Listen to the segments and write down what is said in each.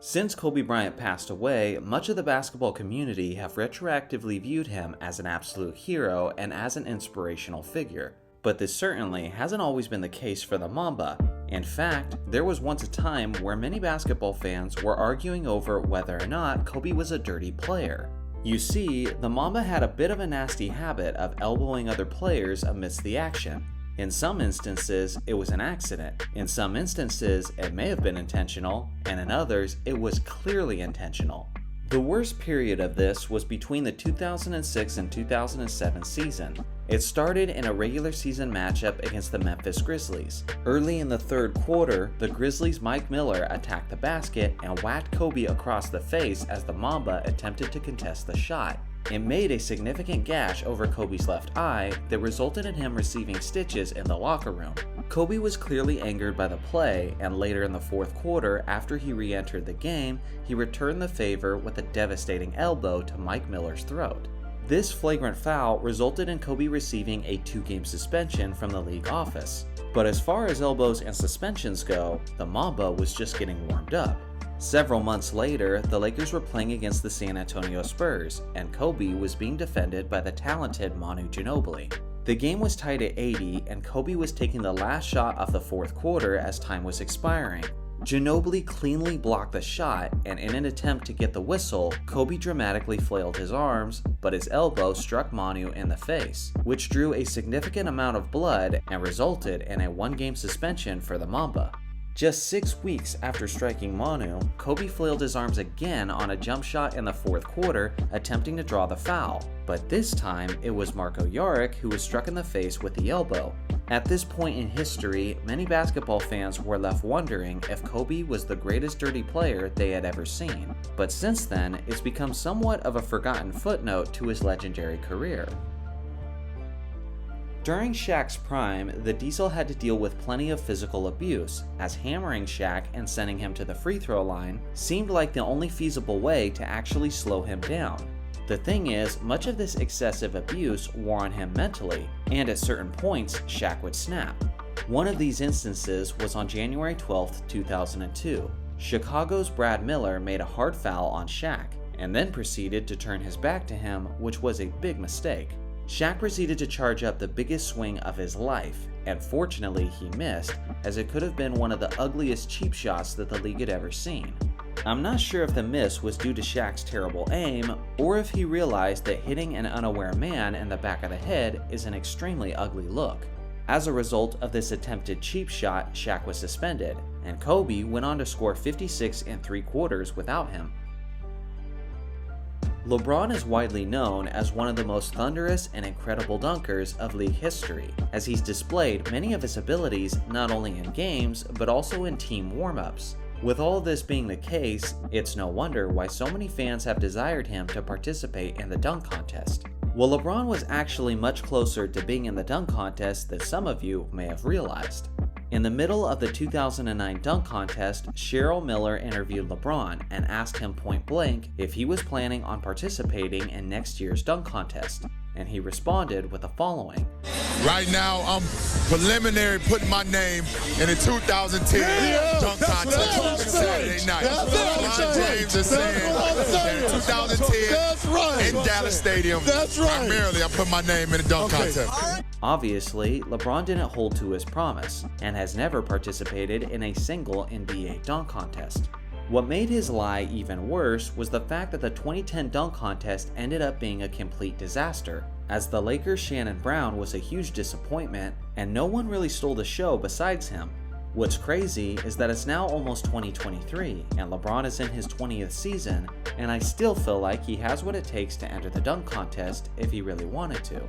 Since Kobe Bryant passed away, much of the basketball community have retroactively viewed him as an absolute hero and as an inspirational figure. But this certainly hasn't always been the case for the Mamba. In fact, there was once a time where many basketball fans were arguing over whether or not Kobe was a dirty player. You see, the Mamba had a bit of a nasty habit of elbowing other players amidst the action. In some instances, it was an accident. In some instances, it may have been intentional, and in others, it was clearly intentional. The worst period of this was between the 2006 and 2007 season. It started in a regular season matchup against the Memphis Grizzlies. Early in the third quarter, the Grizzlies' Mike Miller attacked the basket and whacked Kobe across the face as the Mamba attempted to contest the shot. It made a significant gash over Kobe's left eye that resulted in him receiving stitches in the locker room. Kobe was clearly angered by the play, and later in the fourth quarter, after he re-entered the game, he returned the favor with a devastating elbow to Mike Miller's throat. This flagrant foul resulted in Kobe receiving a 2-game suspension from the league office. But as far as elbows and suspensions go, the Mamba was just getting warmed up. Several months later, the Lakers were playing against the San Antonio Spurs, and Kobe was being defended by the talented Manu Ginobili. The game was tied at 80, and Kobe was taking the last shot of the fourth quarter as time was expiring. Ginobili cleanly blocked the shot, and in an attempt to get the whistle, Kobe dramatically flailed his arms, but his elbow struck Manu in the face, which drew a significant amount of blood and resulted in a 1-game suspension for the Mamba. Just 6 weeks after striking Manu, Kobe flailed his arms again on a jump shot in the fourth quarter, attempting to draw the foul, but this time it was Marko Jaric who was struck in the face with the elbow. At this point in history, many basketball fans were left wondering if Kobe was the greatest dirty player they had ever seen, but since then, it's become somewhat of a forgotten footnote to his legendary career. During Shaq's prime, the Diesel had to deal with plenty of physical abuse, as hammering Shaq and sending him to the free throw line seemed like the only feasible way to actually slow him down. The thing is, much of this excessive abuse wore on him mentally, and at certain points, Shaq would snap. One of these instances was on January 12, 2002. Chicago's Brad Miller made a hard foul on Shaq, and then proceeded to turn his back to him, which was a big mistake. Shaq proceeded to charge up the biggest swing of his life, and fortunately he missed, as it could have been one of the ugliest cheap shots that the league had ever seen. I'm not sure if the miss was due to Shaq's terrible aim, or if he realized that hitting an unaware man in the back of the head is an extremely ugly look. As a result of this attempted cheap shot, Shaq was suspended, and Kobe went on to score 56 3/4 without him. LeBron is widely known as one of the most thunderous and incredible dunkers of league history, as he's displayed many of his abilities not only in games, but also in team warm-ups. With all of this being the case, it's no wonder why so many fans have desired him to participate in the dunk contest. Well, LeBron was actually much closer to being in the dunk contest than some of you may have realized. In the middle of the 2009 dunk contest, Cheryl Miller interviewed LeBron and asked him point blank if he was planning on participating in next year's dunk contest, and he responded with the following. Right now, I'm preliminary putting my name in the 2010 dunk contest Saturday night. LeBron James is saying that in 2010 in Dallas Stadium, primarily I put my name in the dunk contest. Obviously, LeBron didn't hold to his promise, and has never participated in a single NBA dunk contest. What made his lie even worse was the fact that the 2010 dunk contest ended up being a complete disaster, as the Lakers' Shannon Brown was a huge disappointment, and no one really stole the show besides him. What's crazy is that it's now almost 2023, and LeBron is in his 20th season, and I still feel like he has what it takes to enter the dunk contest if he really wanted to.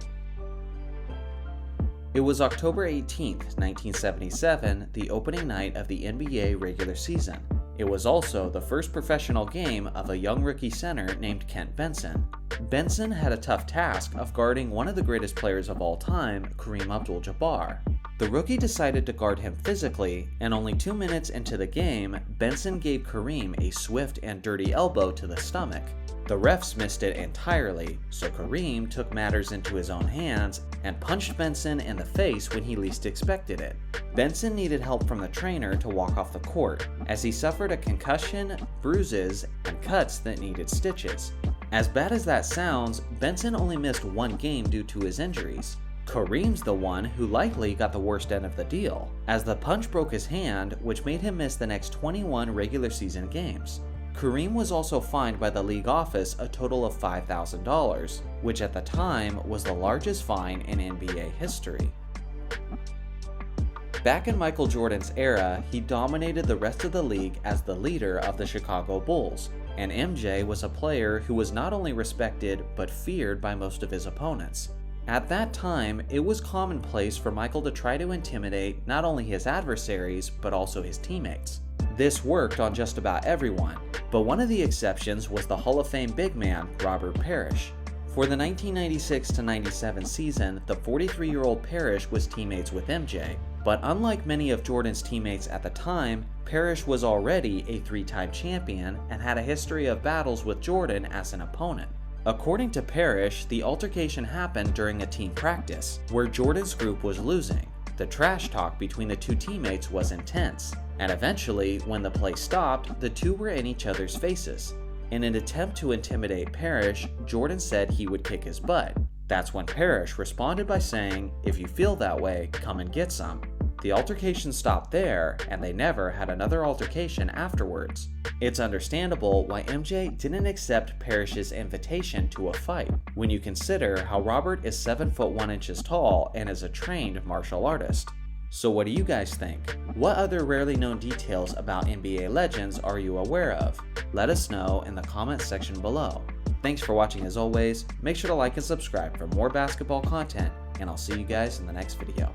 It was October 18, 1977, the opening night of the NBA regular season. It was also the first professional game of a young rookie center named Kent Benson. Benson had a tough task of guarding one of the greatest players of all time, Kareem Abdul-Jabbar. The rookie decided to guard him physically, and only 2 minutes into the game, Benson gave Kareem a swift and dirty elbow to the stomach. The refs missed it entirely, so Kareem took matters into his own hands and punched Benson in the face when he least expected it. Benson needed help from the trainer to walk off the court, as he suffered a concussion, bruises, and cuts that needed stitches. As bad as that sounds, Benson only missed one game due to his injuries. Kareem's the one who likely got the worst end of the deal, as the punch broke his hand, which made him miss the next 21 regular season games. Kareem was also fined by the league office a total of $5,000, which at the time was the largest fine in NBA history. Back in Michael Jordan's era, he dominated the rest of the league as the leader of the Chicago Bulls, and MJ was a player who was not only respected but feared by most of his opponents. At that time, it was commonplace for Michael to try to intimidate not only his adversaries but also his teammates. This worked on just about everyone, but one of the exceptions was the Hall of Fame big man, Robert Parish. For the 1996-97 season, the 43-year-old Parish was teammates with MJ, but unlike many of Jordan's teammates at the time, Parish was already a 3-time champion and had a history of battles with Jordan as an opponent. According to Parish, the altercation happened during a team practice, where Jordan's group was losing. The trash talk between the two teammates was intense, and eventually, when the play stopped, the two were in each other's faces. In an attempt to intimidate Parish, Jordan said he would kick his butt. That's when Parish responded by saying, "If you feel that way, come and get some." The altercation stopped there, and they never had another altercation afterwards. It's understandable why MJ didn't accept Parish's invitation to a fight, when you consider how Robert is 7 foot 1 inches tall and is a trained martial artist. So what do you guys think? What other rarely known details about NBA legends are you aware of? Let us know in the comments section below. Thanks for watching as always. Make sure to like and subscribe for more basketball content, and I'll see you guys in the next video.